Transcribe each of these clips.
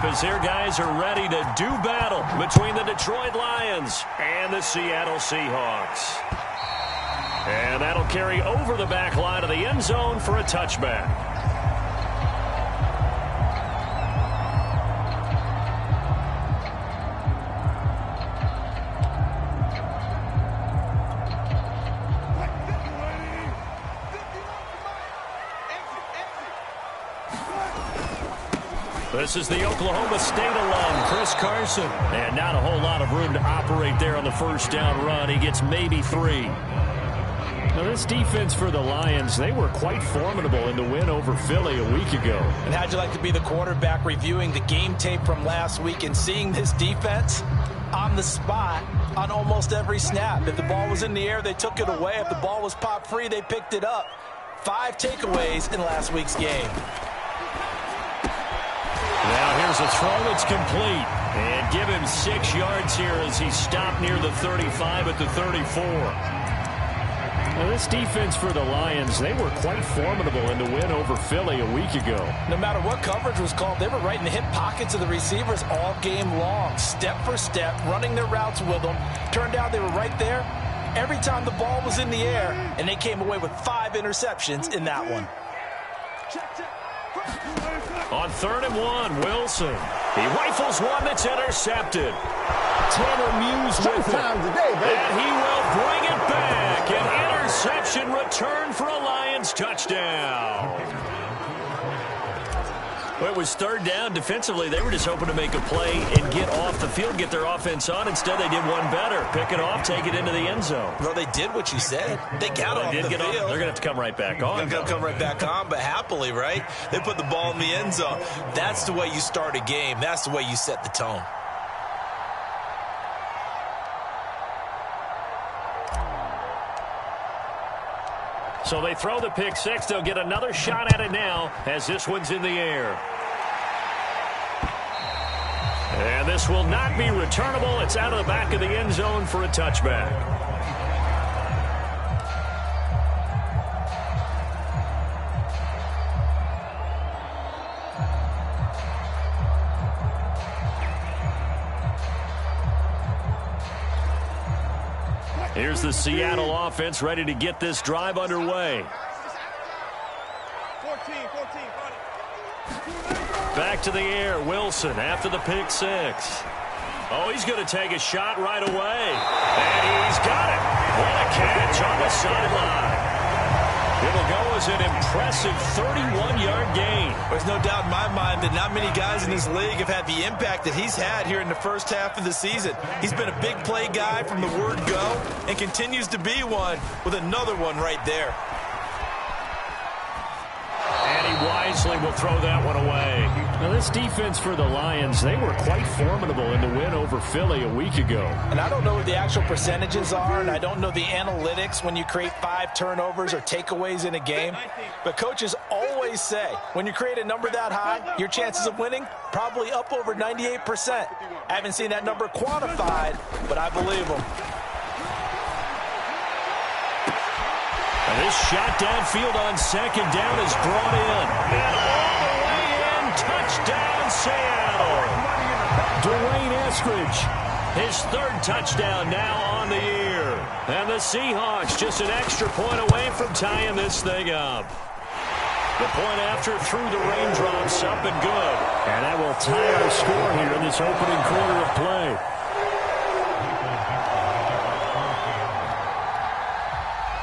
as their guys are ready to do battle between the Detroit Lions and the Seattle Seahawks. And that'll carry over the back line of the end zone for a touchback. This is the Oklahoma State alum, Chris Carson. And not a whole lot of room to operate there on the first down run. He gets maybe 3. Now, this defense for the Lions, they were quite formidable in the win over Philly a week ago. And how'd you like to be the quarterback reviewing the game tape from last week and seeing this defense on the spot on almost every snap? If the ball was in the air, they took it away. If the ball was popped free, they picked it up. 5 takeaways in last week's game. Now here's a throw that's complete. And give him 6 yards here as he stopped near the 35 at the 34. Now this defense for the Lions, they were quite formidable in the win over Philly a week ago. No matter what coverage was called, they were right in the hip pockets of the receivers all game long. Step for step, running their routes with them. Turned out they were right there every time the ball was in the air, and they came away with 5 interceptions in that one. On 3rd and 1, Wilson. He rifles one that's intercepted. Tanner Muse with it. And he will bring it back. An interception return for a Lions touchdown. Well, it was 3rd down. Defensively, they were just hoping to make a play and get off the field, get their offense on. Instead, they did one better. Pick it off, take it into the end zone. Well, they did what you said. They got off the field. They're going to have to come right back on. They're going to come right back on, but happily, right? They put the ball in the end zone. That's the way you start a game. That's the way you set the tone. So they throw the pick 6. They'll get another shot at it now as this one's in the air. And this will not be returnable. It's out of the back of the end zone for a touchback. Here's the Seattle offense ready to get this drive underway. Back to the air, Wilson after the pick 6. Oh, he's going to take a shot right away. And he's got it. What a catch on the sideline. It'll go as an impressive 31-yard gain. There's no doubt in my mind that not many guys in this league have had the impact that he's had here in the first half of the season. He's been a big play guy from the word go and continues to be one with another one right there. And he wisely will throw that one away. Now, this defense for the Lions, they were quite formidable in the win over Philly a week ago. And I don't know what the actual percentages are, and I don't know the analytics when you create 5 turnovers or takeaways in a game. But coaches always say, when you create a number that high, your chances of winning probably up over 98%. I haven't seen that number quantified, but I believe them. And this shot downfield on 2nd down is brought in. And all the way in, touchdown Seattle. Dwayne Eskridge, his 3rd touchdown now on the year. And the Seahawks just an extra point away from tying this thing up. The point after through the raindrops, up and good. And that will tie our score here in this opening quarter of play.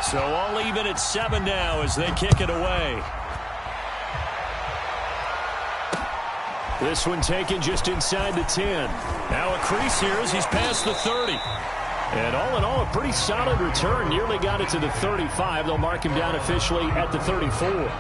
So all even at 7 now as they kick it away. This one taken just inside the 10. Now a crease here as he's past the 30. And all in all, a pretty solid return. Nearly got it to the 35. They'll mark him down officially at the 34.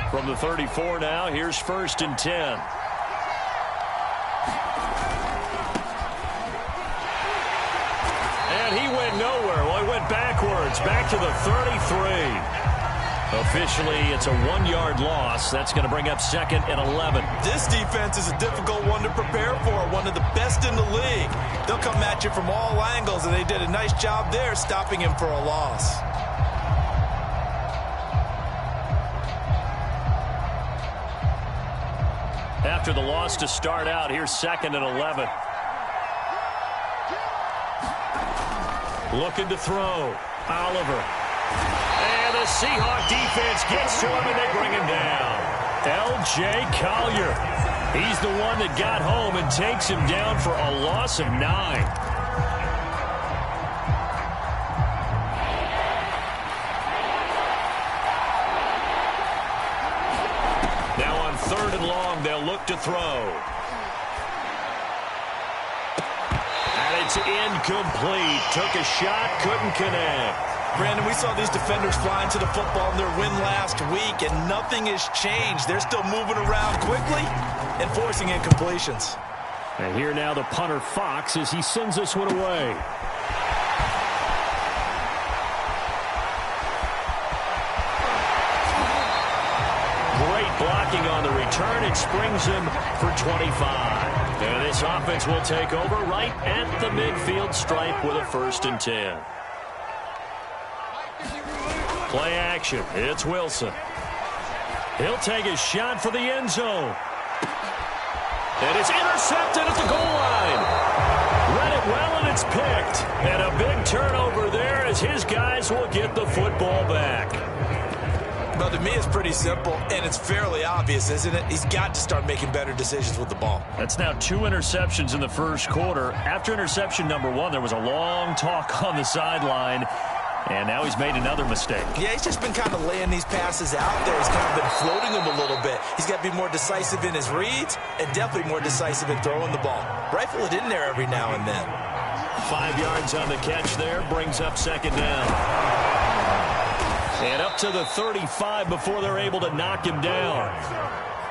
From the 34 now, here's 1st and 10. went backwards, back to the 33. Officially, it's a 1-yard loss. That's going to bring up 2nd and 11. This defense is a difficult one to prepare for, one of the best in the league. They'll come at you from all angles, and they did a nice job there stopping him for a loss. After the loss to start out, here's 2nd and 11. Looking to throw. Oliver. And the Seahawk defense gets to him, and they bring him down. L.J. Collier. He's the one that got home and takes him down for a loss of 9. Now on 3rd and long, they'll look to throw. And it's incomplete. Took a shot, couldn't connect. Brandon, we saw these defenders flying to the football in their win last week, and nothing has changed. They're still moving around quickly and forcing incompletions. And here now the punter, Fox, as he sends this one away. Great blocking on the return. It springs him for 25. And this offense will take over right at the midfield stripe with a 1st and 10. Play action. It's Wilson. He'll take a shot for the end zone. And it's intercepted at the goal line. Read it well, and it's picked. And a big turnover there as his guys will get the football back. Well, to me, it's pretty simple, and it's fairly obvious, isn't it? He's got to start making better decisions with the ball. That's now 2 interceptions in the first quarter. After interception number 1, there was a long talk on the sideline. And now he's made another mistake. Yeah, he's just been kind of laying these passes out there. He's kind of been floating them a little bit. He's got to be more decisive in his reads and definitely more decisive in throwing the ball. Rifle it in there every now and then. 5 yards on the catch there. Brings up 2nd down. And up to the 35 before they're able to knock him down.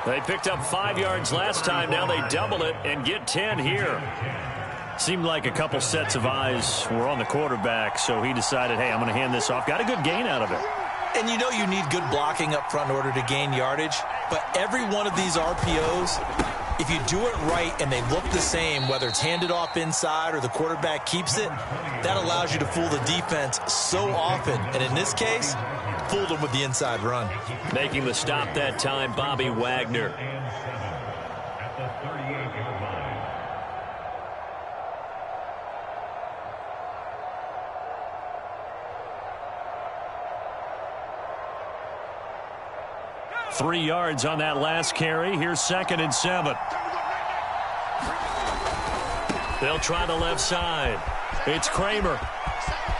They picked up 5 yards last time. Now they double it and get 10 here. Seemed like a couple sets of eyes were on the quarterback, so he decided, hey, I'm going to hand this off. Got a good gain out of it. And you know you need good blocking up front in order to gain yardage, but every one of these RPOs, if you do it right and they look the same, whether it's handed off inside or the quarterback keeps it, that allows you to fool the defense so often. And in this case, fooled them with the inside run. Making the stop that time, Bobby Wagner. 3 yards on that last carry. Here's 2nd and 7. They'll try the left side. It's Kramer.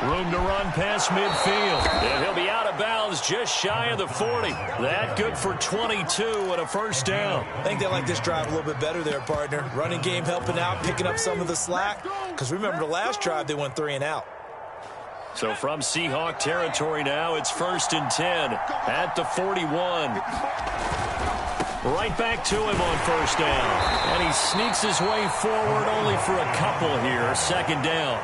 Room to run past midfield. And he'll be out of bounds just shy of the 40. That good for 22 and a 1st down. I think they like this drive a little bit better there, partner. Running game helping out, picking up some of the slack. Because remember the last drive, they went 3 and out. So from Seahawk territory now, it's 1st and 10 at the 41. Right back to him on 1st down. And he sneaks his way forward only for a couple here. 2nd down.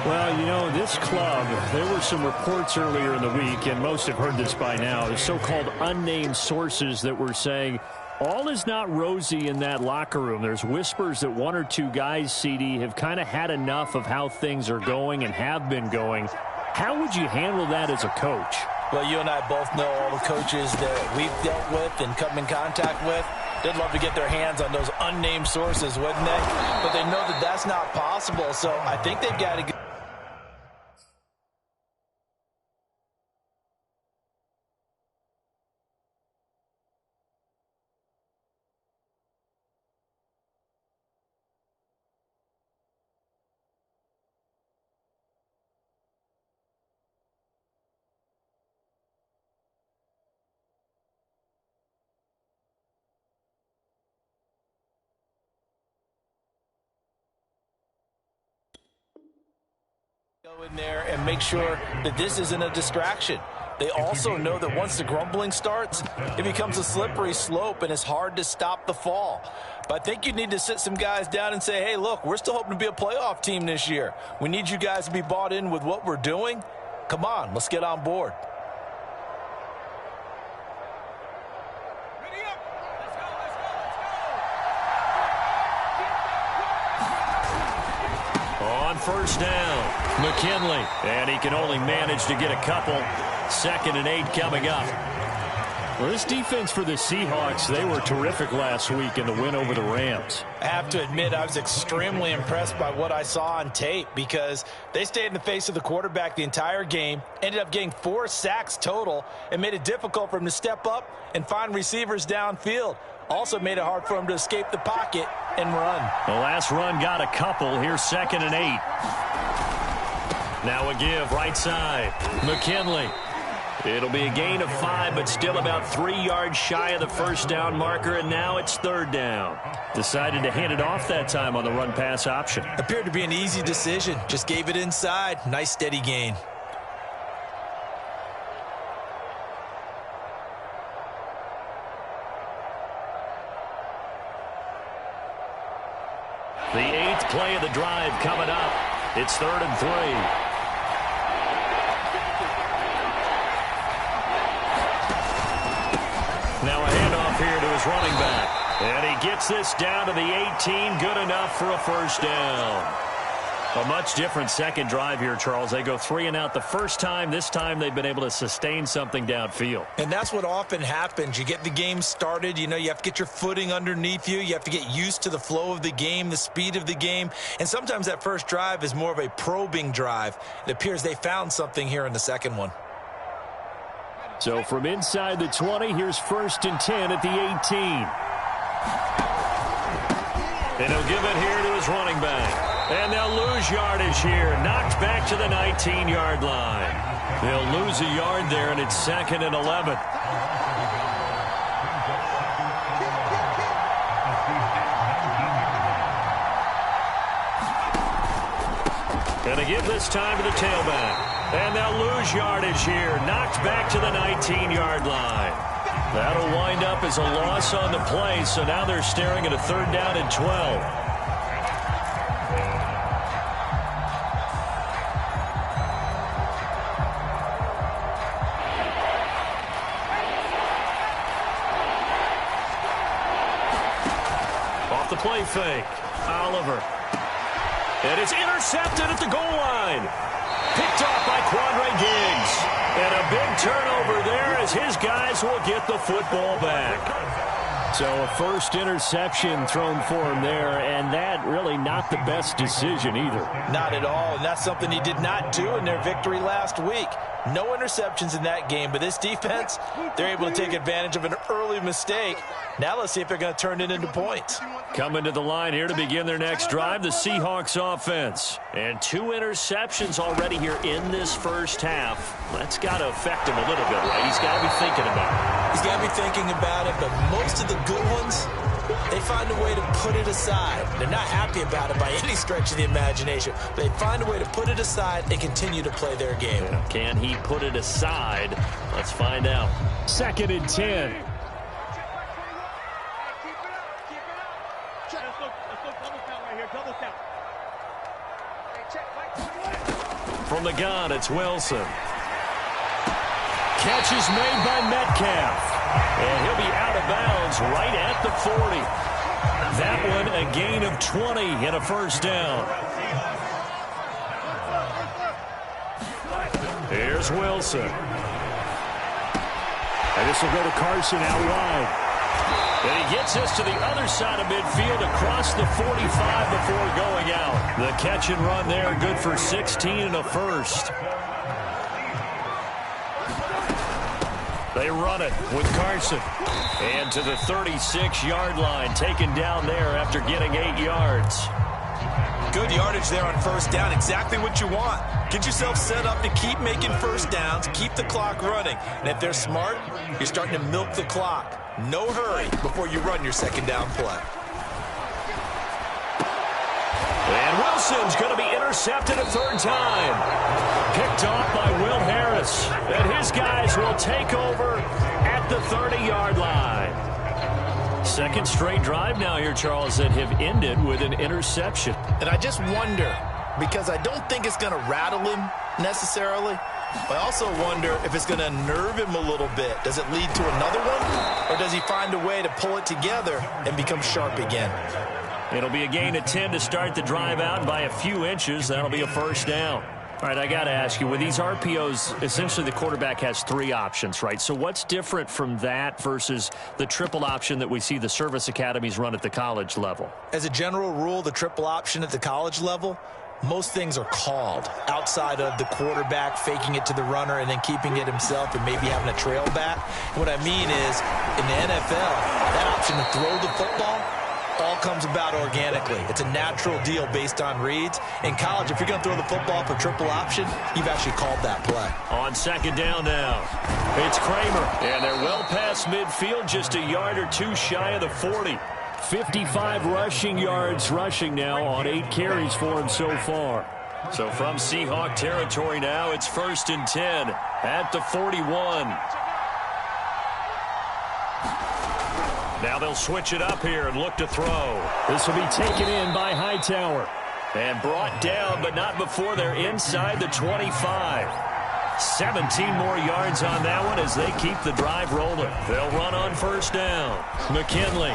Well, you know, this club, there were some reports earlier in the week, and most have heard this by now, the so-called unnamed sources that were saying all is not rosy in that locker room. There's whispers that 1 or 2 guys, CD, have kind of had enough of how things are going and have been going. How would you handle that as a coach? Well, you and I both know all the coaches that we've dealt with and come in contact with. They'd love to get their hands on those unnamed sources, wouldn't they? But they know that that's not possible, so I think they've got to go. Go in there and make sure that this isn't a distraction. They also know that once the grumbling starts, it becomes a slippery slope and it's hard to stop the fall. But I think you need to sit some guys down and say, hey, look, we're still hoping to be a playoff team this year. We need you guys to be bought in with what we're doing, Come on, let's get on board. On first down, McKinley. And he can only manage to get a couple. 2nd and 8 coming up. Well, this defense for the Seahawks, they were terrific last week in the win over the Rams. I have to admit, I was extremely impressed by what I saw on tape because they stayed in the face of the quarterback the entire game, ended up getting 4 sacks total, and made it difficult for him to step up and find receivers downfield. Also made it hard for him to escape the pocket and run. The last run got a couple. Here's 2nd and 8. Now a give right side. McKinley. It'll be a gain of 5, but still about 3 yards shy of the first down marker, and now it's 3rd down. Decided to hand it off that time on the run-pass option. Appeared to be an easy decision. Just gave it inside. Nice steady gain. The 8th play of the drive coming up. It's 3rd and 3. Now a handoff here to his running back. And he gets this down to the 18. Good enough for a first down. A much different second drive here, Charles. They go 3 and out the first time. This time they've been able to sustain something downfield. And that's what often happens. You get the game started. You know, you have to get your footing underneath you. You have to get used to the flow of the game, the speed of the game. And sometimes that first drive is more of a probing drive. It appears they found something here in the second one. So from inside the 20, here's 1st and 10 at the 18. And he'll give it here to his running back. And they'll lose yardage here. Knocked back to the 19-yard line. They'll lose a yard there, and it's 2nd and 11. And they give this time to the tailback. And they'll lose yardage here. Knocked back to the 19-yard line. That'll wind up as a loss on the play, so now they're staring at a 3rd down and 12. Off the play fake. Oliver. And it's intercepted at the goal line. Picked off by Quandre Diggs. And a big turnover there as his guys will get the football back. So a first interception thrown for him there, and that really not the best decision either. Not at all, and that's something he did not do in their victory last week. No interceptions in that game, but this defense, they're able to take advantage of an early mistake. Now let's see if they're going to turn it into points. Coming to the line here to begin their next drive, the Seahawks offense. And 2 interceptions already here in this first half. That's got to affect him a little bit, right? He's got to be thinking about it. He's got to be thinking about it, but most of the good ones, they find a way to put it aside. They're not happy about it by any stretch of the imagination. They find a way to put it aside and continue to play their game. Yeah. Can he put it aside? Let's find out. 2nd and 10. From the gun, it's Wilson. Catch is made by Metcalf. And he'll be out of bounds right at the 40. That one a gain of 20 and a first down. Here's Wilson. And this will go to Carson out wide. And he gets this to the other side of midfield across the 45 before going out. The catch and run there, good for 16 and a first. They run it with Carson. And to the 36-yard line, taken down there after getting 8 yards. Good yardage there on first down. Exactly what you want. Get yourself set up to keep making first downs, keep the clock running. And if they're smart, you're starting to milk the clock. No hurry before you run your second down play. And Wilson's going to be intercepted a 3rd time. Picked off by Will Harris. And his guys will take over at the 30-yard line. 2nd straight drive now here, Charles, that have ended with an interception. And I just wonder, because I don't think it's going to rattle him necessarily, I also wonder if it's going to nerve him a little bit. Does it lead to another one? Or does he find a way to pull it together and become sharp again? It'll be a gain of 10 to start the drive out, and by a few inches, that'll be a first down. All right, I got to ask you, with these RPOs, essentially the quarterback has 3 options, right? So what's different from that versus the triple option that we see the service academies run at the college level? As a general rule, the triple option at the college level, most things are called outside of the quarterback faking it to the runner and then keeping it himself and maybe having a trail back. What I mean is, in the NFL, that option to throw the football all comes about organically. It's a natural deal based on reads. In college, if you're going to throw the football for triple option, you've actually called that play. On second down now, it's Kramer. And they're well past midfield, just a yard or 2 shy of the 40. 55 rushing yards rushing now on 8 carries for him so far. So from Seahawk territory now, it's 1st and 10 at the 41. Now they'll switch it up here and look to throw. This will be taken in by Hightower. And brought down, but not before they're inside the 25. 17 more yards on that one as they keep the drive rolling. They'll run on first down. McKinley.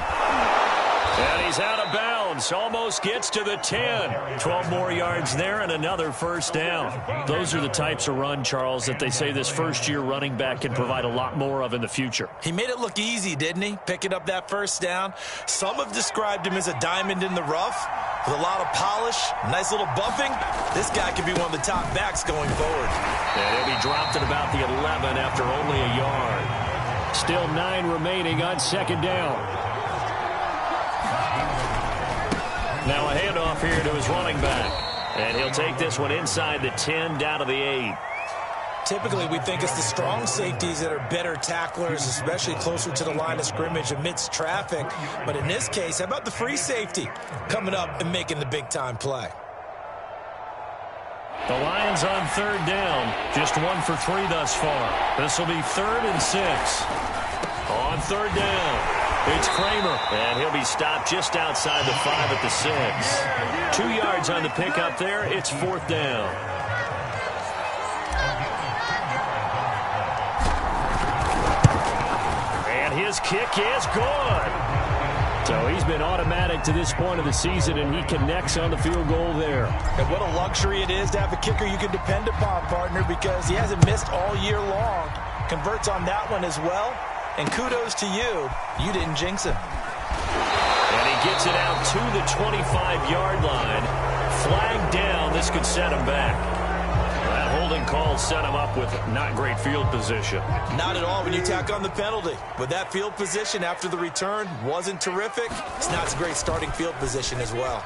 And he's out of bounds. Almost gets to the 10. 12 more yards there and another first down. Those are the types of run, Charles, that they say this first-year running back can provide a lot more of in the future. He made it look easy, didn't he? Picking up that first down. Some have described him as a diamond in the rough with a lot of polish, nice little buffing. This guy could be one of the top backs going forward. And he'll be dropped at about the 11 after only a yard. Still 9 remaining on second down. Now a handoff here to his running back. And he'll take this one inside the 10 down to the 8. Typically, we think it's the strong safeties that are better tacklers, especially closer to the line of scrimmage amidst traffic. But in this case, how about the free safety coming up and making the big-time play? The Lions on third down. Just 1 for 3 thus far. This will be 3rd and 6. On third down. It's Kramer, and he'll be stopped just outside the 5 at the 6. 2 yards on the pickup there. It's 4th down. And his kick is good. So he's been automatic to this point of the season, and he connects on the field goal there. And what a luxury it is to have a kicker you can depend upon, partner, because he hasn't missed all year long. Converts on that one as well. And kudos to you. You didn't jinx him. And he gets it out to the 25-yard line. Flag down. This could set him back. That holding call set him up with not great field position. Not at all when you tack on the penalty. But that field position after the return wasn't terrific. It's not a great starting field position as well.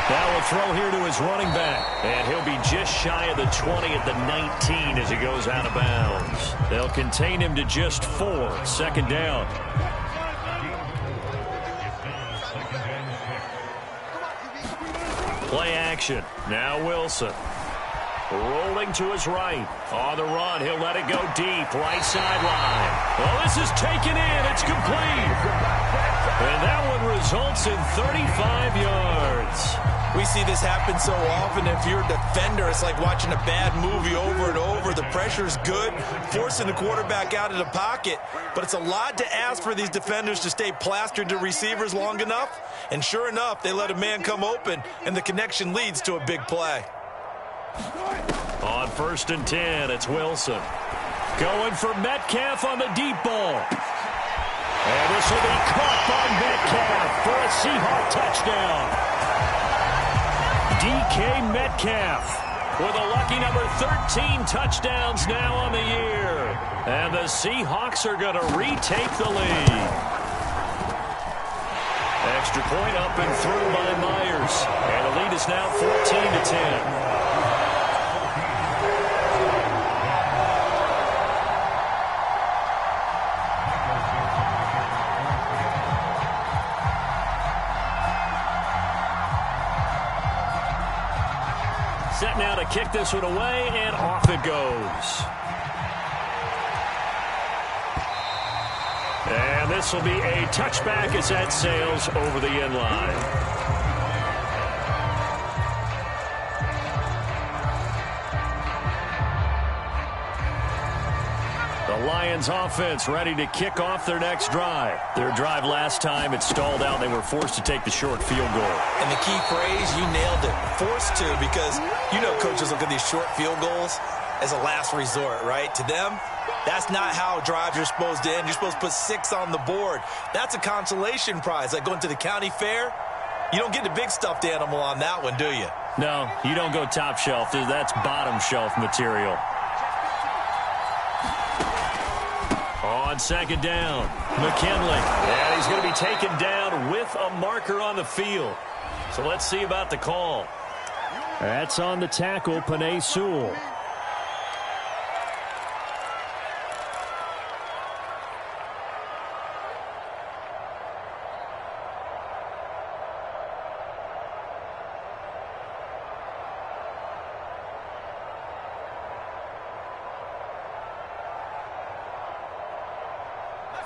Now a throw here to his running back. And he'll be just shy of the 20 at the 19 as he goes out of bounds. They'll contain him to just 4. 2nd down. Play action. Now Wilson. Rolling to his right. On the run, he'll let it go deep. Right sideline. Well, this is taken in. It's complete. And that one results in 35 yards. We see this happen so often. If you're a defender, it's like watching a bad movie over and over. The pressure's good, forcing the quarterback out of the pocket. But it's a lot to ask for these defenders to stay plastered to receivers long enough. And sure enough, they let a man come open, and the connection leads to a big play. On 1st and 10, it's Wilson. Going for Metcalf on the deep ball. And this will be caught by Metcalf for a Seahawk touchdown. DK Metcalf with a lucky number 13 touchdowns now on the year. And the Seahawks are going to retake the lead. Extra point up and through by Myers. And the lead is now 14-10. Set now to kick this one away, and off it goes. And this will be a touchback as that sails over the end line. Lions offense ready to kick off their next drive. Their drive last time, it stalled out. They were forced to take the short field goal. And the key phrase, you nailed it, forced to, because you know coaches look at these short field goals as a last resort, right? To them, that's not how drives are supposed to end. You're supposed to put 6 on the board. That's a consolation prize. Like going to the county fair, you don't get the big stuffed animal on that one, do you? No, you don't go top shelf. That's bottom shelf material. On second down, McKinley. And he's going to be taken down with a marker on the field. So let's see about the call. That's on the tackle, Penei Sewell.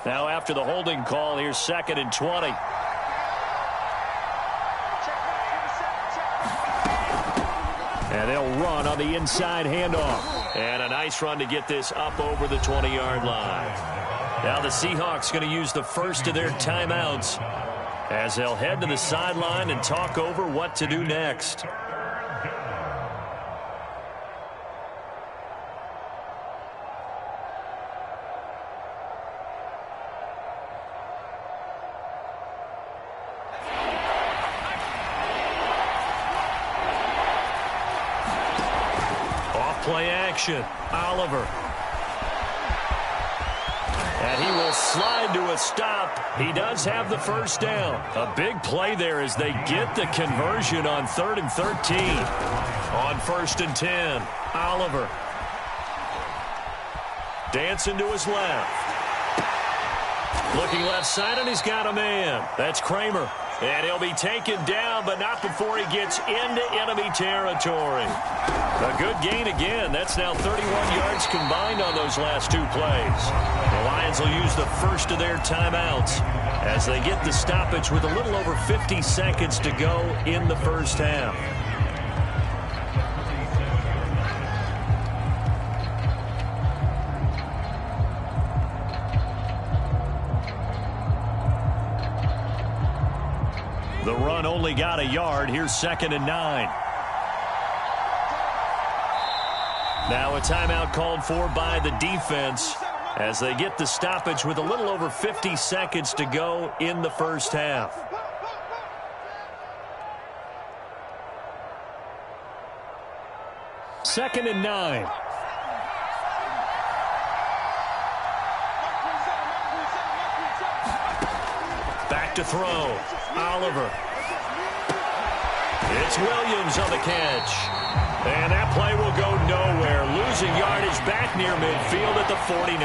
Now after the holding call, here's 2nd and 20. And they'll run on the inside handoff. And a nice run to get this up over the 20-yard line. Now the Seahawks going to use the first of their timeouts as they'll head to the sideline and talk over what to do next. Play action, Oliver. And he will slide to a stop. He does have the first down. A big play there as they get the conversion on 3rd and 13. On 1st and 10, Oliver. Dancing to his left. Looking left side, and he's got a man. That's Kramer. And he'll be taken down, but not before he gets into enemy territory. A good gain again. That's now 31 yards combined on those last 2 plays. The Lions will use the first of their timeouts as they get the stoppage with a little over 50 seconds to go in the first half. The run only got a yard. Here's 2nd and 9. Now a timeout called for by the defense as they get the stoppage with a little over 50 seconds to go in the first half. Second and 9. Back to throw. Oliver. It's Williams on the catch. And that play will go nowhere. Losing yardage back near midfield at the 49.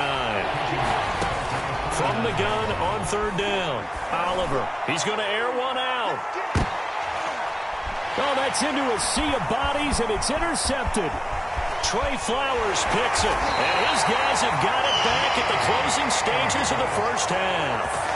From the gun on 3rd down. Oliver. He's going to air one out. Oh, that's into a sea of bodies, and it's intercepted. Trey Flowers picks it. And his guys have got it back at the closing stages of the first half.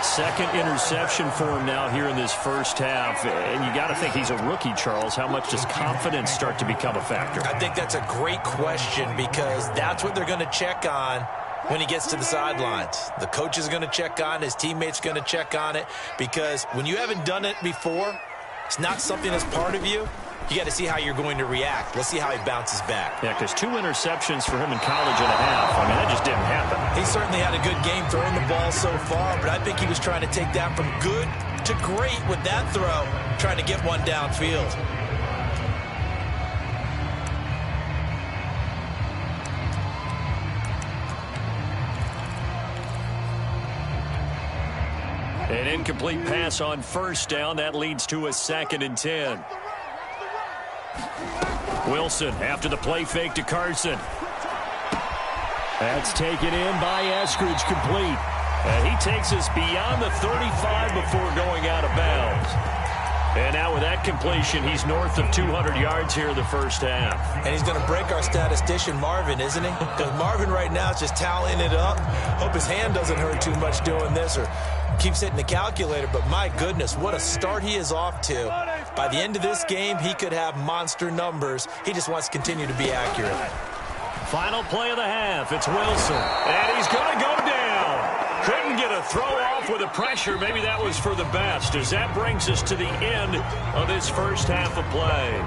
2nd interception for him now here in this first half. And you got to think he's a rookie, Charles. How much does confidence start to become a factor? I think that's a great question because that's what they're going to check on when he gets to the sidelines. The coach is going to check on it. His teammates going to check on it because when you haven't done it before, it's not something that's part of you. You got to see how you're going to react. Let's see how he bounces back. Yeah, because 2 interceptions for him in college and a half. I mean, that just didn't happen. He certainly had a good game throwing the ball so far, but I think he was trying to take that from good to great with that throw, trying to get one downfield. An incomplete pass on 1st down. That leads to a 2nd and 10. Wilson after the play fake to Carson. That's taken in by Eskridge, complete. And he takes us beyond the 35 before going out of bounds. And now with that completion, he's north of 200 yards here in the first half. And he's going to break our statistician, Marvin, isn't he? Because Marvin right now is just tallying it up. Hope his hand doesn't hurt too much doing this or keeps hitting the calculator. But my goodness, what a start he is off to. By the end of this game, he could have monster numbers. He just wants to continue to be accurate. Final play of the half. It's Wilson. And he's going to go down. Couldn't get a throw off with the pressure. Maybe that was for the best, as that brings us to the end of this first half of play.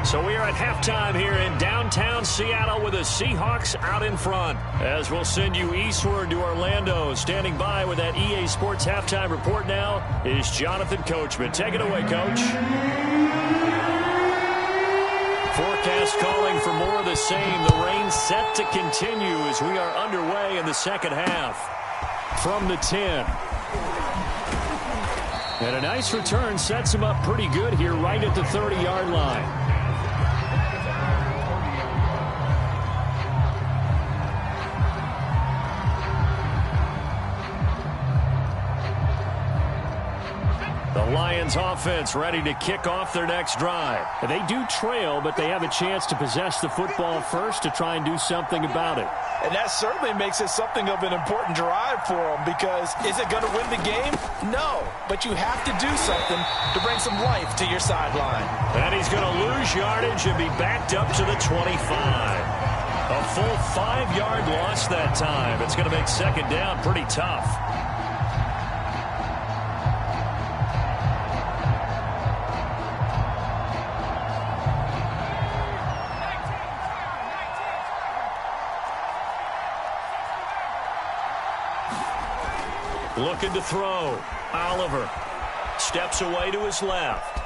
So we are at halftime here in downtown Seattle with the Seahawks out in front. As we'll send you eastward to Orlando. Standing by with that EA Sports halftime report now is Jonathan Coachman. Take it away, Coach. Forecast calling for more of the same. The rain set to continue as we are underway in the second half. From the 10. And a nice return sets him up pretty good here right at the 30-yard line. The Lions offense ready to kick off their next drive. They do trail, but they have a chance to possess the football first to try and do something about it. And that certainly makes it something of an important drive for them, because is it going to win the game? No, but you have to do something to bring some life to your sideline. And he's going to lose yardage and be backed up to the 25. A full 5-yard loss that time. It's going to make second down pretty tough. Looking to throw. Oliver steps away to his left.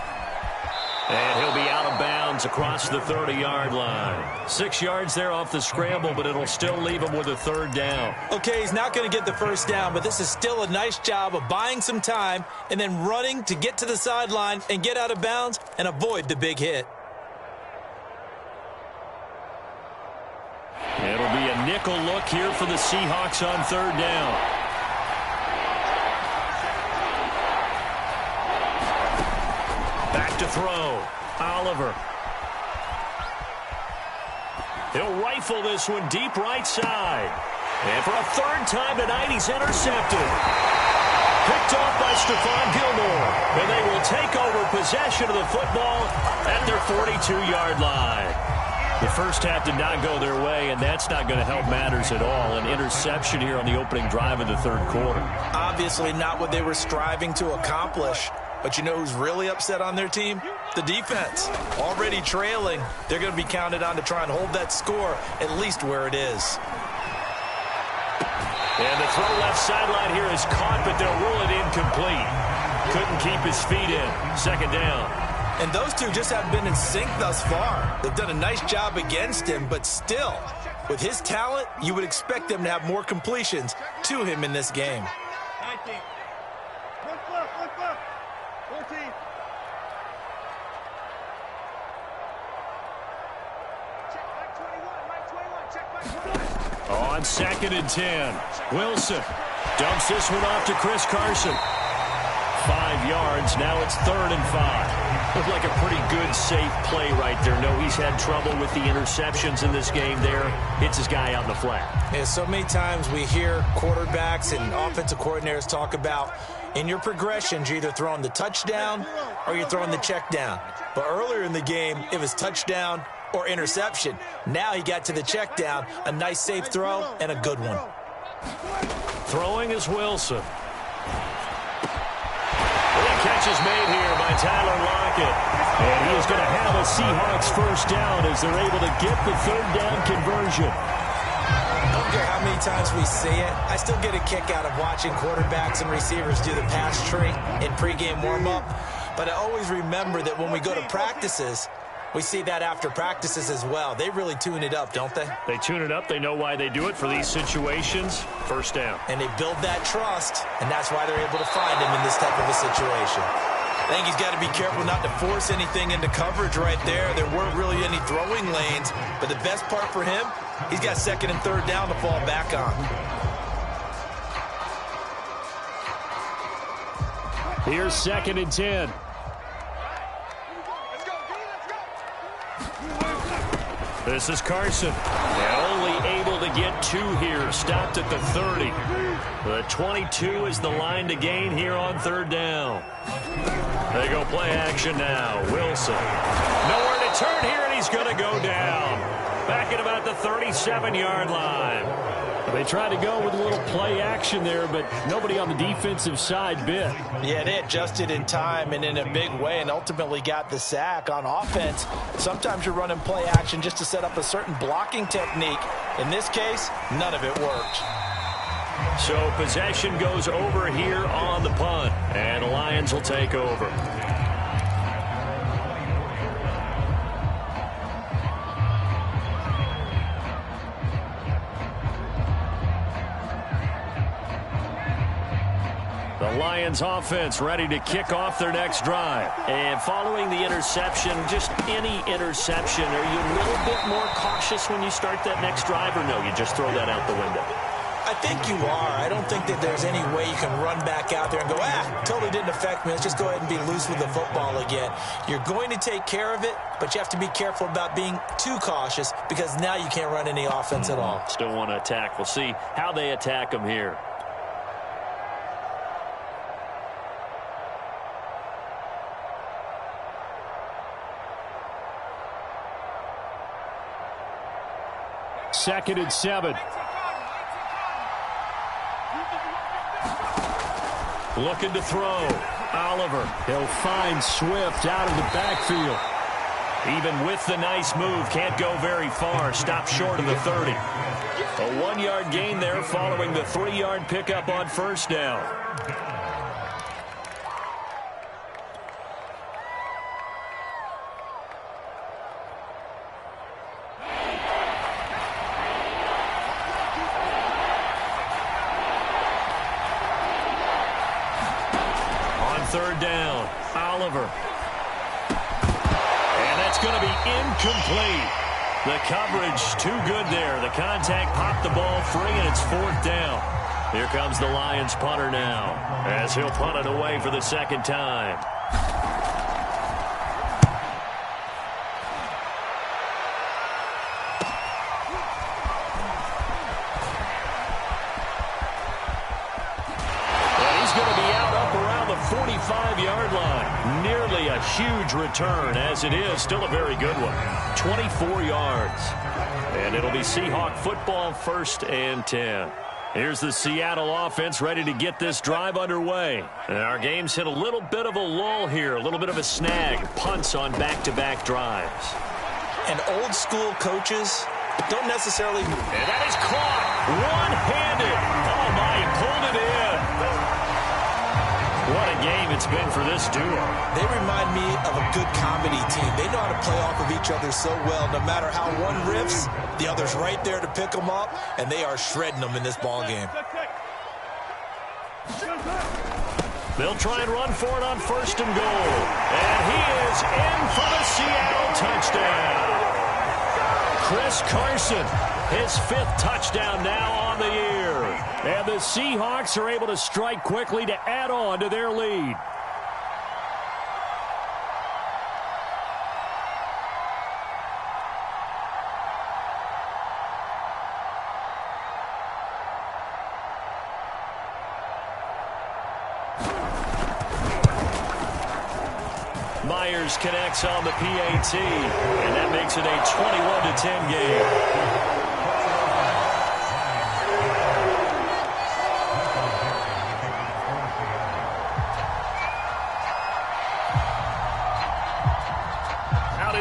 And he'll be out of bounds across the 30-yard line. 6 yards there off the scramble, but it'll still leave him with a third down. Okay, he's not going to get the first down, but this is still a nice job of buying some time and then running to get to the sideline and get out of bounds and avoid the big hit. It'll be a nickel look here for the Seahawks on third down. Back to throw. Oliver. He'll rifle this one deep right side. And for a third time tonight, he's intercepted. Picked off by Stephon Gilmore. And they will take over possession of the football at their 42-yard line. The first half did not go their way, and that's not going to help matters at all. An interception here on the opening drive of the third quarter. Obviously not what they were striving to accomplish. But you know who's really upset on their team? The defense. Already trailing. They're going to be counted on to try and hold that score at least where it is. And the throw left sideline here is caught, but they'll rule it incomplete. Couldn't keep his feet in. Second down. And those two just haven't been in sync thus far. They've done a nice job against him, but still, with his talent, you would expect them to have more completions to him in this game. 19. Look, 14. Check back 21. Check back 21. On second and 10. Wilson dumps this one off to Chris Carson. 5 yards. Now it's 3rd and 5. Looked like a pretty good, safe play right there. No, he's had trouble with the interceptions in this game there. Hits his guy out in the flat. Yeah, so many times we hear quarterbacks and offensive coordinators talk about in your progressions, you're either throwing the touchdown or you're throwing the check down. But earlier in the game, it was touchdown or interception. Now he got to the check down, a nice safe throw and a good one. Throwing is Wilson. Catch is made here by Tyler Lockett. And he is going to have a Seahawks first down as they're able to get the third down conversion. I don't care how many times we see it. I still get a kick out of watching quarterbacks and receivers do the pass tree in pregame warm-up. But I always remember that when we go to practices, we see that after practices as well. They really tune it up, don't they? They tune it up. They know why they do it for these situations. First down. And they build that trust, and that's why they're able to find him in this type of a situation. I think he's got to be careful not to force anything into coverage right there. There weren't really any throwing lanes, but the best part for him, he's got second and third down to fall back on. Here's 2nd and 10. This is Carson. And only able to get 2 here. Stopped at the 30. The 22 is the line to gain here on third down. They go play action now. Wilson. Nowhere to turn here, and he's going to go down. Back at about the 37-yard line. They tried to go with a little play action there, but nobody on the defensive side bit. Yeah, they adjusted in time and in a big way and ultimately got the sack. On offense, sometimes you're running play action just to set up a certain blocking technique. In this case, none of it worked. So possession goes over here on the punt, and the Lions will take over. The Lions offense ready to kick off their next drive. And following the interception, just any interception, are you a little bit more cautious when you start that next drive, or no, you just throw that out the window? I think you are. I don't think that there's any way you can run back out there and go, totally didn't affect me. Let's just go ahead and be loose with the football again. You're going to take care of it, but you have to be careful about being too cautious because now you can't run any offense at all. Still want to attack. We'll see how they attack them here. Second and 7. Looking to throw. Oliver. He'll find Swift out of the backfield. Even with the nice move, can't go very far. Stop short of the 30. A 1-yard gain there following the 3-yard pickup on first down. Third down, Oliver. And that's going to be incomplete. The coverage too good there. The contact popped the ball free, and it's fourth down. Here comes the Lions punter now, as he'll punt it away for the second time. The 45-yard line. Nearly a huge return, as it is still a very good one. 24 yards. And it'll be Seahawk football, 1st and 10. Here's the Seattle offense ready to get this drive underway. And our game's hit a little bit of a lull here, a little bit of a snag. Punts on back-to-back drives. And old school coaches don't necessarily... And that is caught. One-handed. Oh, my, he pulled it in. What a game it's been for this duo. They remind me of a good comedy team. They know how to play off of each other so well. No matter how one riffs, the other's right there to pick them up, and they are shredding them in this ball game. They'll try and run for it on 1st and goal. And he is in for the Seattle touchdown. Chris Carson, his 5th touchdown now on the year. And the Seahawks are able to strike quickly to add on to their lead. Myers connects on the PAT, and that makes it a 21-10 game.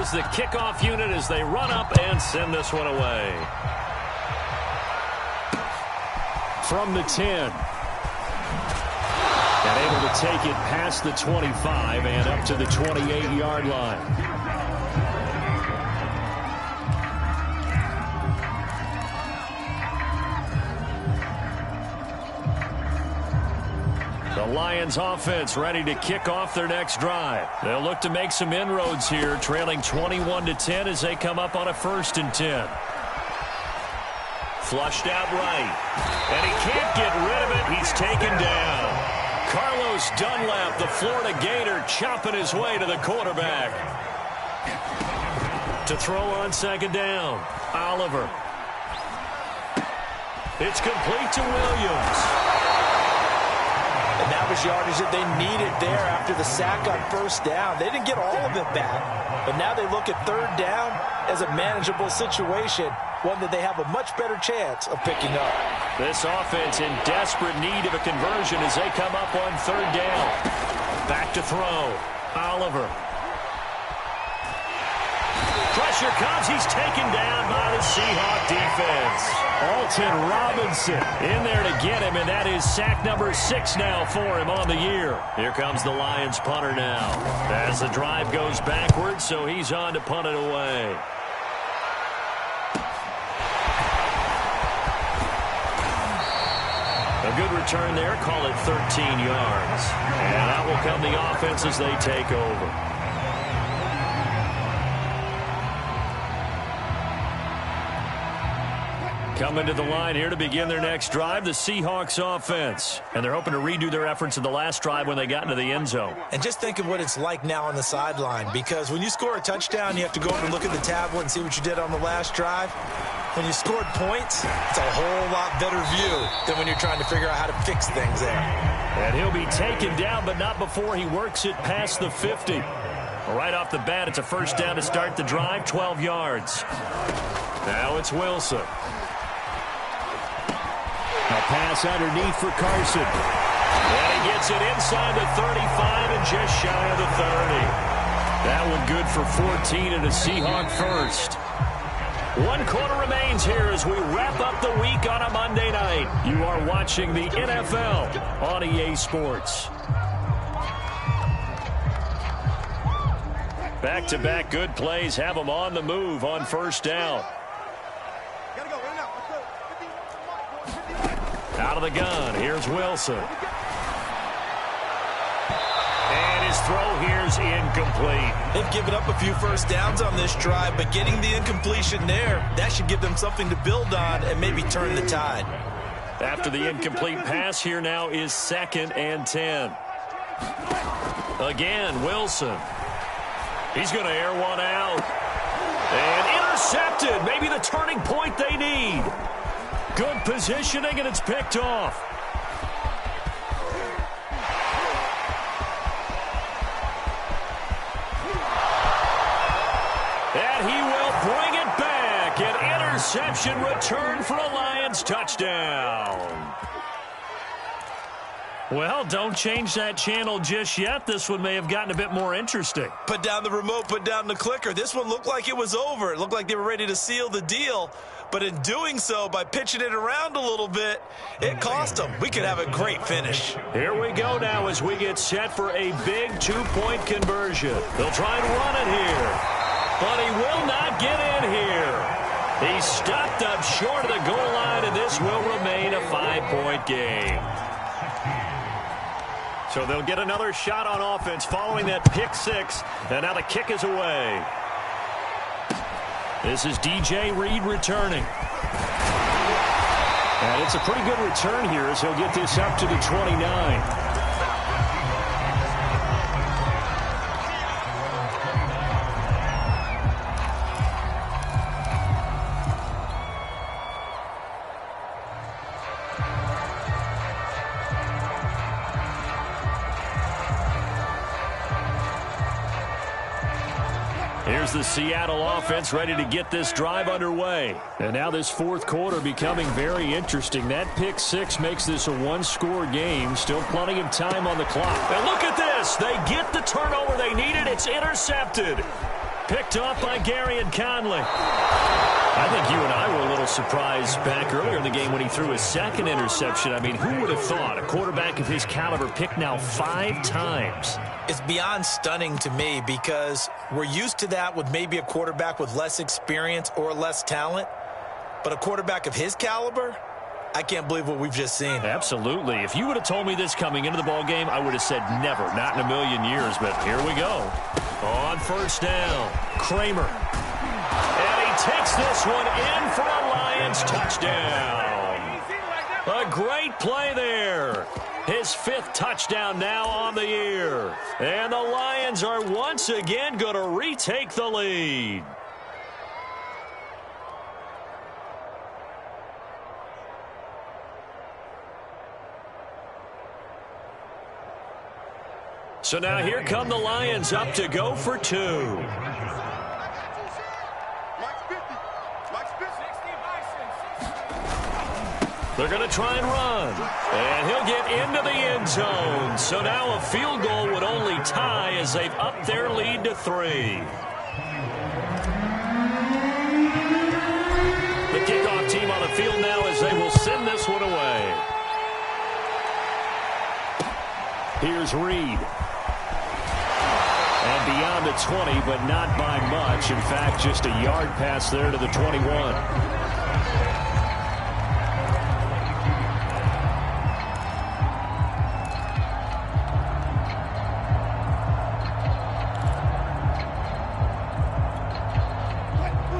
Is the kickoff unit as they run up and send this one away. From the 10. And able to take it past the 25 and up to the 28-yard line. The Lions offense ready to kick off their next drive. They'll look to make some inroads here, trailing 21-10 as they come up on a 1st and 10. Flushed out right. And he can't get rid of it. He's taken down. Carlos Dunlap, the Florida Gator, chopping his way to the quarterback. To throw on 2nd down, Oliver. It's complete to Williams. And that was yardage that they needed there after the sack on first down. They didn't get all of it back, but now they look at third down as a manageable situation, one that they have a much better chance of picking up. This offense in desperate need of a conversion as they come up on third down. Back to throw. Oliver. Pressure comes. He's taken down by the Seahawk defense. Alton Robinson in there to get him, and that is sack number 6 now for him on the year. Here comes the Lions punter now. As the drive goes backwards, so he's on to punt it away. A good return there. Call it 13 yards. And that will come the offense as they take over. Coming to the line here to begin their next drive, the Seahawks offense. And they're hoping to redo their efforts in the last drive when they got into the end zone. And just think of what it's like now on the sideline, because when you score a touchdown, you have to go over and look at the tablet and see what you did on the last drive. When you scored points, it's a whole lot better view than when you're trying to figure out how to fix things there. And he'll be taken down, but not before he works it past the 50. Right off the bat, it's a first down to start the drive, 12 yards. Now it's Wilson. A pass underneath for Carson. And he gets it inside the 35 and just shy of the 30. That one good for 14 and a Seahawk first. 1 quarter remains here as we wrap up the week on a Monday night. You are watching the NFL on EA Sports. Back-to-back good plays have them on the move on first down. Out of the gun, here's Wilson. And his throw here's incomplete. They've given up a few first downs on this drive, but getting the incompletion there, that should give them something to build on and maybe turn the tide. After the incomplete pass, here now is 2nd and 10. Again, Wilson. He's going to air one out. And intercepted. Maybe the turning point they need. Good positioning, and it's picked off. And he will bring it back. An interception return for a Lions touchdown. Well, don't change that channel just yet. This one may have gotten a bit more interesting. Put down the remote, put down the clicker. This one looked like it was over. It looked like they were ready to seal the deal. But in doing so, by pitching it around a little bit, it cost them. We could have a great finish. Here we go now as we get set for a big 2-point conversion. They'll try and run it here. But he will not get in here. He's stopped up short of the goal line, and this will remain a 5-point game. So they'll get another shot on offense following that pick 6, and now the kick is away. This is DJ Reed returning. And it's a pretty good return here as he'll get this up to the 29. Here's the Seattle offense ready to get this drive underway. And now this 4th quarter becoming very interesting. That pick 6 makes this a 1-score game. Still plenty of time on the clock. And look at this. They get the turnover they needed. It's intercepted. Picked off by Garyon Conley. I think you and I were a little surprised back earlier in the game when he threw his 2nd interception. I mean, who would have thought a quarterback of his caliber picked now 5 times? It's beyond stunning to me because we're used to that with maybe a quarterback with less experience or less talent. But a quarterback of his caliber, I can't believe what we've just seen. Absolutely. If you would have told me this coming into the ballgame, I would have said never, not in a million years. But here we go. On first down, Kramer. And he takes this one in for a Lions touchdown. A great play there. His 5th touchdown now on the year. And the Lions are once again going to retake the lead. So now here come the Lions up to go for two. They're going to try and run. And he'll get into the end zone. So now a field goal would only tie as they've upped their lead to 3. The kickoff team on the field now as they will send this one away. Here's Reed. And beyond the 20, but not by much. In fact, just a yard pass there to the 21.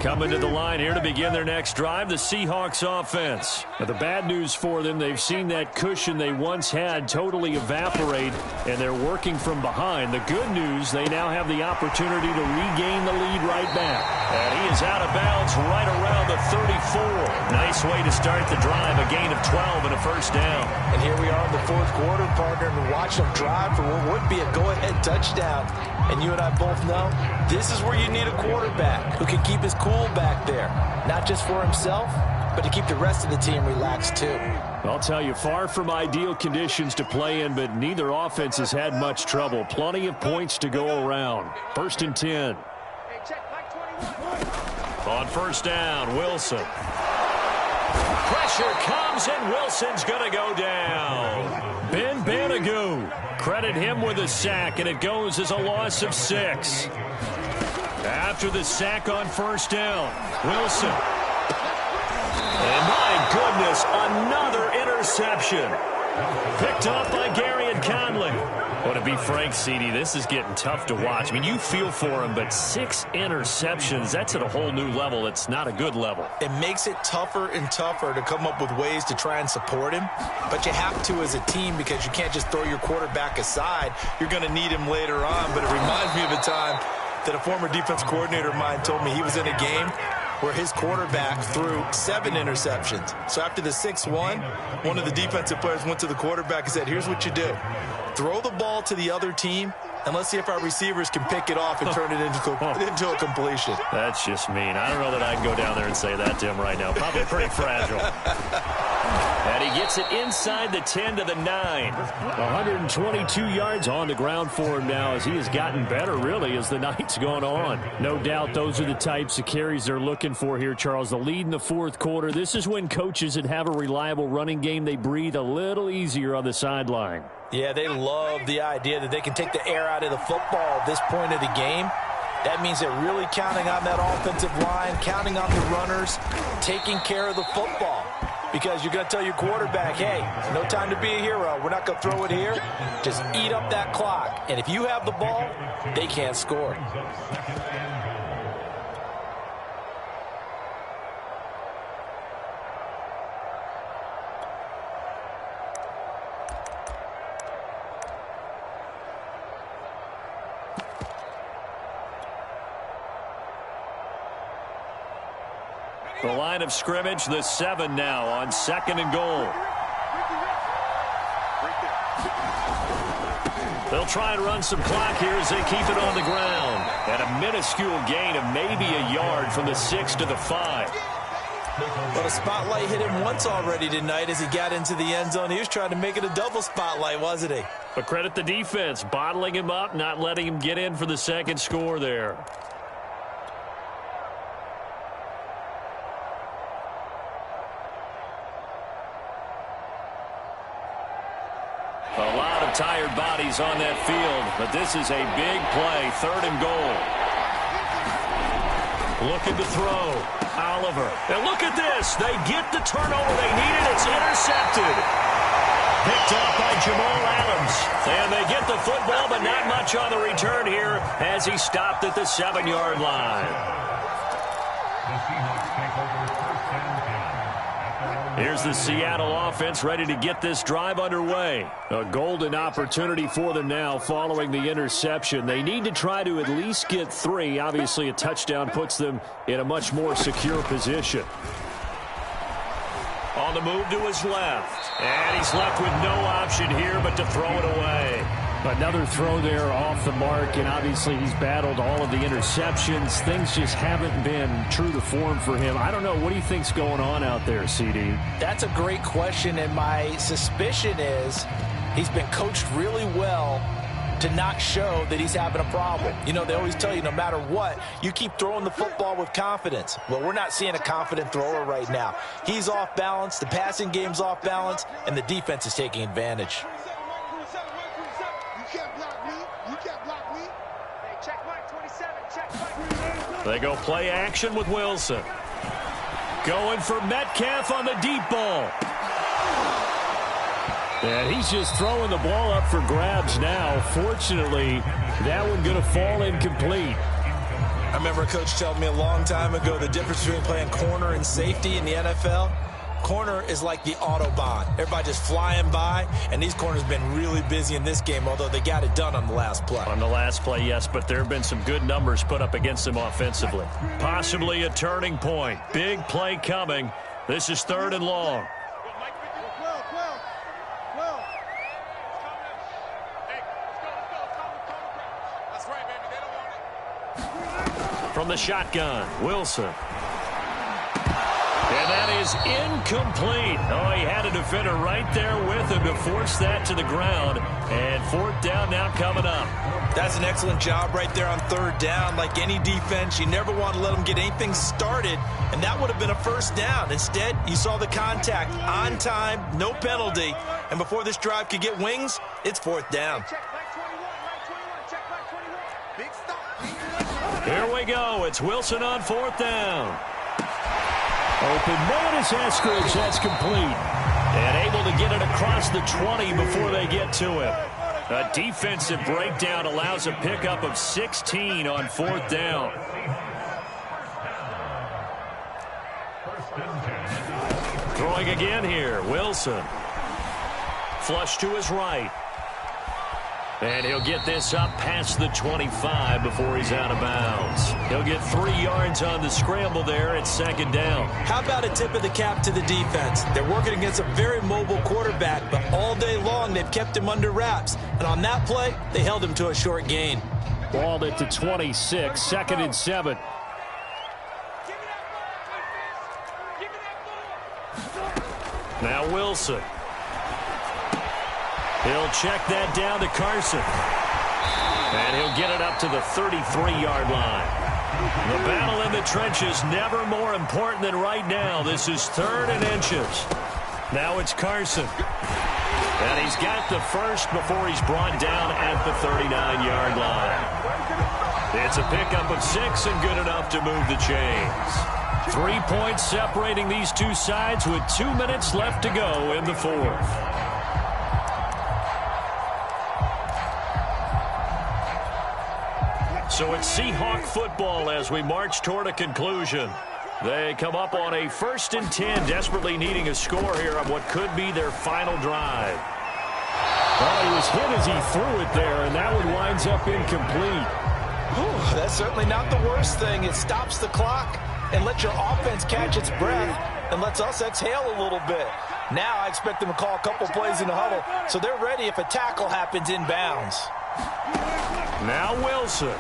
Coming to the line here to begin their next drive, the Seahawks offense. Now, the bad news for them, they've seen that cushion they once had totally evaporate, and they're working from behind. The good news, they now have the opportunity to regain the lead right back. And he is out of bounds right around the 34. Nice way to start the drive, a gain of 12 and a first down. And here we are in the fourth quarter, partner, and watch them drive for what would be a go-ahead touchdown. And you and I both know this is where you need a quarterback who can keep his cool back there, not just for himself, but to keep the rest of the team relaxed too. I'll tell you, far from ideal conditions to play in, but neither offense has had much trouble. Plenty of points to go around. 1st and 10. Hey, check back 21. On first down, Wilson. Pressure comes, and Wilson's going to go down. Ben Banogu. Credit him with a sack, and it goes as a loss of 6. After the sack on first down, Wilson. And my goodness, another interception. Picked up by Garyon Conley. Well, to be frank, CD, this is getting tough to watch. I mean, you feel for him, but 6 interceptions, that's at a whole new level. It's not a good level. It makes it tougher and tougher to come up with ways to try and support him. But you have to as a team because you can't just throw your quarterback aside. You're going to need him later on. But it reminds me of a time that a former defense coordinator of mine told me he was in a game where his quarterback threw 7 interceptions. So after the 6-1, one of the defensive players went to the quarterback and said, here's what you do. Throw the ball to the other team, and let's see if our receivers can pick it off and turn it into a completion. That's just mean. I don't know that I can go down there and say that to him right now. Probably pretty fragile. And he gets it inside the 10 to the 9. 122 yards on the ground for him now as he has gotten better, really, as the night's gone on. No doubt those are the types of carries they're looking for here, Charles. The lead in the fourth quarter. This is when coaches that have a reliable running game, they breathe a little easier on the sideline. Yeah, they love the idea that they can take the air out of the football at this point of the game. That means they're really counting on that offensive line, counting on the runners, taking care of the football. Because you're going to tell your quarterback, hey, no time to be a hero. We're not going to throw it here. Just eat up that clock. And if you have the ball, they can't score. The line of scrimmage, the 7 now on 2nd and goal. They'll try and run some clock here as they keep it on the ground. And a minuscule gain of maybe a yard from the 6 to the 5. But a spotlight hit him once already tonight as he got into the end zone. He was trying to make it a double spotlight, wasn't he? But credit the defense, bottling him up, not letting him get in for the second score there. A lot of tired bodies on that field, but this is a big play, 3rd and goal. Looking to throw, Oliver. And look at this, they get the turnover they needed, it's intercepted. Picked off by Jamal Adams. And they get the football, but not much on the return here as he stopped at the 7-yard line. Here's the Seattle offense ready to get this drive underway. A golden opportunity for them now following the interception. They need to try to at least get 3. Obviously, a touchdown puts them in a much more secure position. On the move to his left. And he's left with no option here but to throw it away. Another throw there off the mark, and obviously he's battled all of the interceptions. Things just haven't been true to form for him. I don't know. What do you think's going on out there, CD? That's a great question, and my suspicion is he's been coached really well to not show that he's having a problem. You know, they always tell you no matter what, you keep throwing the football with confidence. Well, we're not seeing a confident thrower right now. He's off balance, the passing game's off balance, and the defense is taking advantage. They go play action with Wilson. Going for Metcalf on the deep ball. And he's just throwing the ball up for grabs now. Fortunately, that one going to fall incomplete. I remember a coach telling me a long time ago the difference between playing corner and safety in the NFL. Corner is like the Autobahn. Everybody just flying by, and these corners have been really busy in this game, although they got it done on the last play. On the last play, yes, but there have been some good numbers put up against them offensively. Possibly a turning point. Big play coming. This is 3rd and long. From the shotgun, Wilson. And that is incomplete. Oh, he had a defender right there with him to force that to the ground. And 4th down now coming up. That's an excellent job right there on 3rd down. Like any defense, you never want to let them get anything started, and that would have been a 1st down. Instead, you saw the contact on time, no penalty, and before this drive could get wings, it's 4th down. Here we go. It's Wilson on 4th down. Open man is Eskridge. That's complete. And able to get it across the 20 before they get to him. A defensive breakdown allows a pickup of 16 on 4th down. Throwing again here, Wilson. Flush to his right. And he'll get this up past the 25 before he's out of bounds. He'll get 3 yards on the scramble there at 2nd down. How about a tip of the cap to the defense? They're working against a very mobile quarterback, but all day long they've kept him under wraps. And on that play, they held him to a short gain. Ball at the 26, 2nd and 7. Now Wilson. He'll check that down to Carson. And he'll get it up to the 33-yard line. The battle in the trenches never more important than right now. This is 3rd and inches. Now it's Carson. And he's got the first before he's brought down at the 39-yard line. It's a pickup of 6 and good enough to move the chains. 3 points separating these two sides with 2 minutes left to go in the 4th. So it's Seahawk football as we march toward a conclusion. They come up on a 1st and 10, desperately needing a score here on what could be their final drive. Well, he was hit as he threw it there, and that one winds up incomplete. Whew, that's certainly not the worst thing. It stops the clock and lets your offense catch its breath and lets us exhale a little bit. Now I expect them to call a couple plays in the huddle, so they're ready if a tackle happens inbounds. Now Wilson.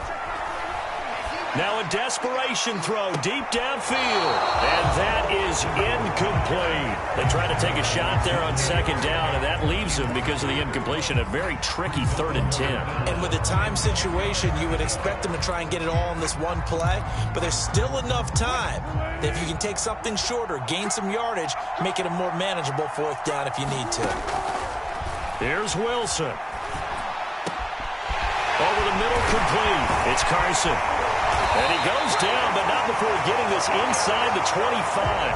Now a desperation throw deep downfield. And that is incomplete. They try to take a shot there on 2nd down, and that leaves them, because of the incompletion, a very tricky 3rd and 10. And with a time situation, you would expect them to try and get it all in this one play, but there's still enough time that if you can take something shorter, gain some yardage, make it a more manageable 4th down if you need to. Here's Wilson. Over the middle, complete. It's Carson. And he goes down, but not before getting this inside the 25.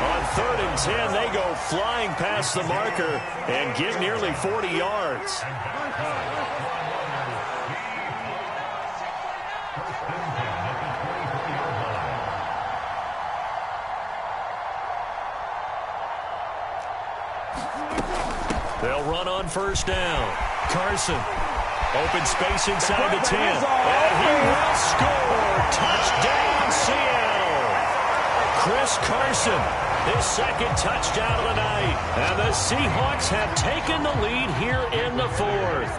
On 3rd and 10, they go flying past the marker and get nearly 40 yards. They'll run on 1st down. Carson. Open space inside the 10. And he will score. Touchdown, Seattle. Chris Carson, his 2nd touchdown of the night. And the Seahawks have taken the lead here in the 4th.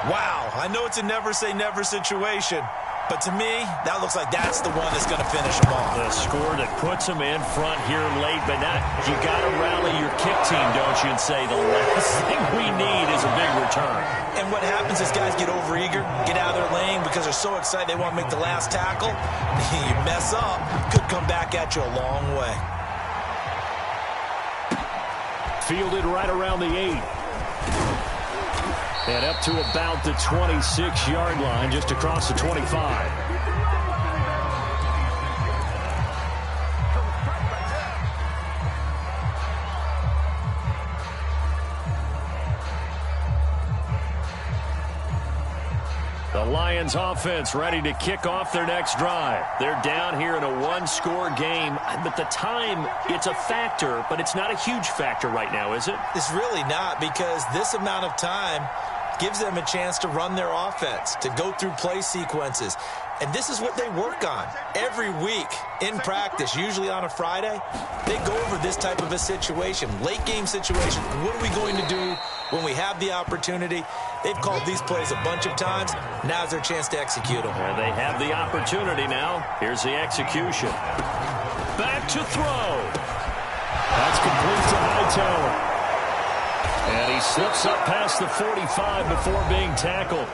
Wow, I know it's a never-say-never situation, but to me, that looks like that's the one that's going to finish them off. The score that puts them in front here late, but now you got to rally your kick team, don't you, and say the last thing we need is a big return. And what happens is guys get overeager, get out of their lane because they're so excited they want to make the last tackle. You mess up, could come back at you a long way. Fielded right around the 8. And up to about the 26-yard line, just across the 25. The Lions offense ready to kick off their next drive. They're down here in a one-score game, but the time, it's a factor, but it's not a huge factor right now, is it? It's really not, because this amount of time gives them a chance to run their offense, to go through play sequences. And this is what they work on every week in practice, usually on a Friday. They go over this type of a situation, late game situation. What are we going to do when we have the opportunity? They've called these plays a bunch of times. Now's their chance to execute them. And they have the opportunity now. Here's the execution. Back to throw. That's complete to Hightower. And he slips up past the 45 before being tackled.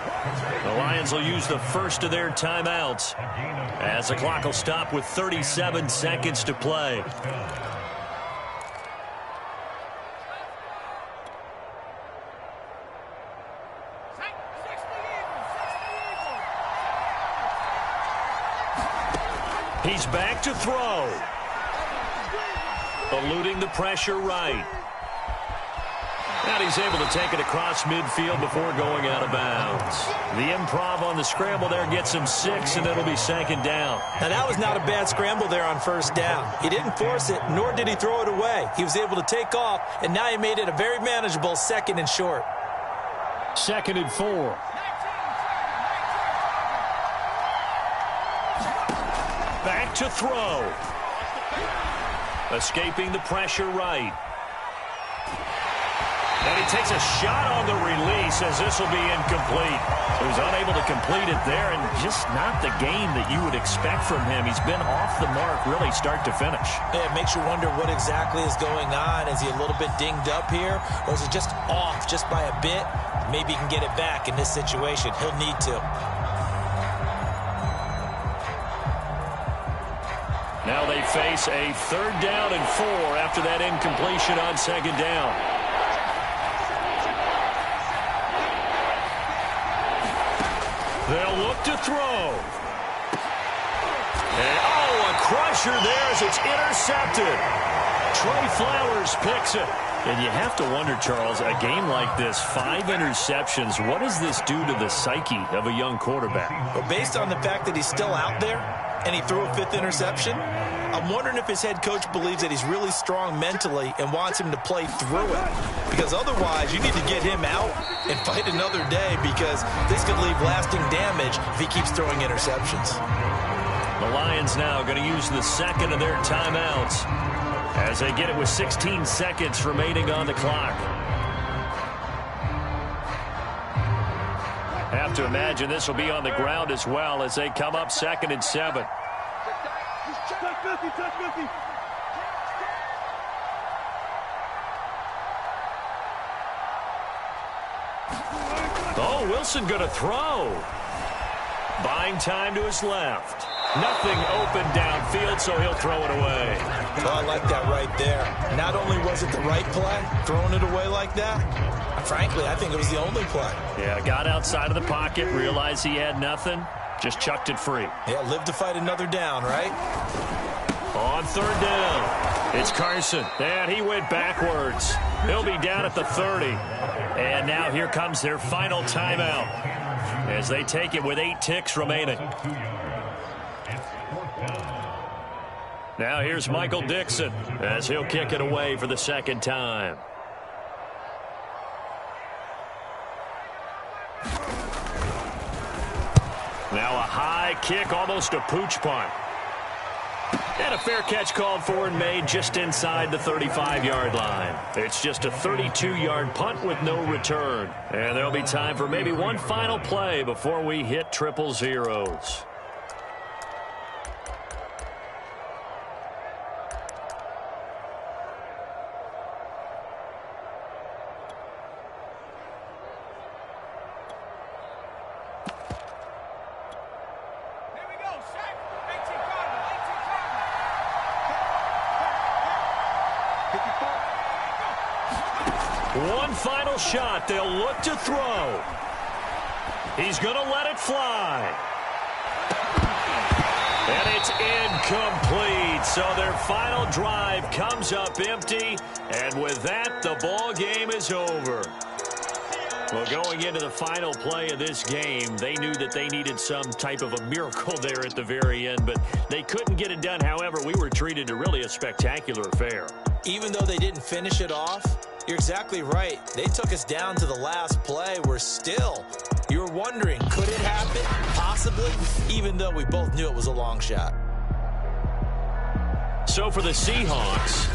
The Lions will use the first of their timeouts as the clock will stop with 37 seconds to play. He's back to throw. Eluding the pressure right. And he's able to take it across midfield before going out of bounds. The improv on the scramble there gets him 6, and it'll be second down. Now, that was not a bad scramble there on first down. He didn't force it, nor did he throw it away. He was able to take off, and now he made it a very manageable 2nd and short. 2nd and 4. Back to throw. Escaping the pressure right. And he takes a shot on the release as this will be incomplete. So he's unable to complete it there, and just not the game that you would expect from him. He's been off the mark really start to finish. Yeah, it makes you wonder what exactly is going on. Is he a little bit dinged up here, or is it just off just by a bit? Maybe he can get it back in this situation. He'll need to. Now they face a 3rd down and 4 after that incompletion on 2nd down. They'll look to throw. And, a crusher there as it's intercepted. Trey Flowers picks it. And you have to wonder, Charles, a game like this, 5 interceptions, what does this do to the psyche of a young quarterback? Well, based on the fact that he's still out there and he threw a 5th interception, I'm wondering if his head coach believes that he's really strong mentally and wants him to play through it. Because otherwise, you need to get him out and fight another day, because this could leave lasting damage if he keeps throwing interceptions. The Lions now going to use the 2nd of their timeouts as they get it with 16 seconds remaining on the clock. Have to imagine this will be on the ground as well as they come up 2nd and 7. Oh, Wilson going to throw. Buying time to his left. Nothing open downfield, so he'll throw it away. Well, I like that right there. Not only was it the right play, throwing it away like that, frankly, I think it was the only play. Yeah, got outside of the pocket, realized he had nothing, just chucked it free. Yeah, live to fight another down, right? On 3rd down, it's Carson, and he went backwards. He'll be down at the 30. And now here comes their final timeout as they take it with 8 ticks remaining. Now here's Michael Dixon as he'll kick it away for the 2nd time. Now a high kick, almost a pooch punt. And a fair catch called for and made just inside the 35-yard line. It's just a 32-yard punt with no return. And there'll be time for maybe one final play before we hit triple zeros. One final shot. They'll look to throw. He's going to let it fly. And it's incomplete. So their final drive comes up empty. And with that, the ball game is over. Well, going into the final play of this game, they knew that they needed some type of a miracle there at the very end, but they couldn't get it done. However, we were treated to really a spectacular affair. Even though they didn't finish it off, you're exactly right. They took us down to the last play. You were wondering, could it happen? Possibly, even though we both knew it was a long shot. So for the Seahawks,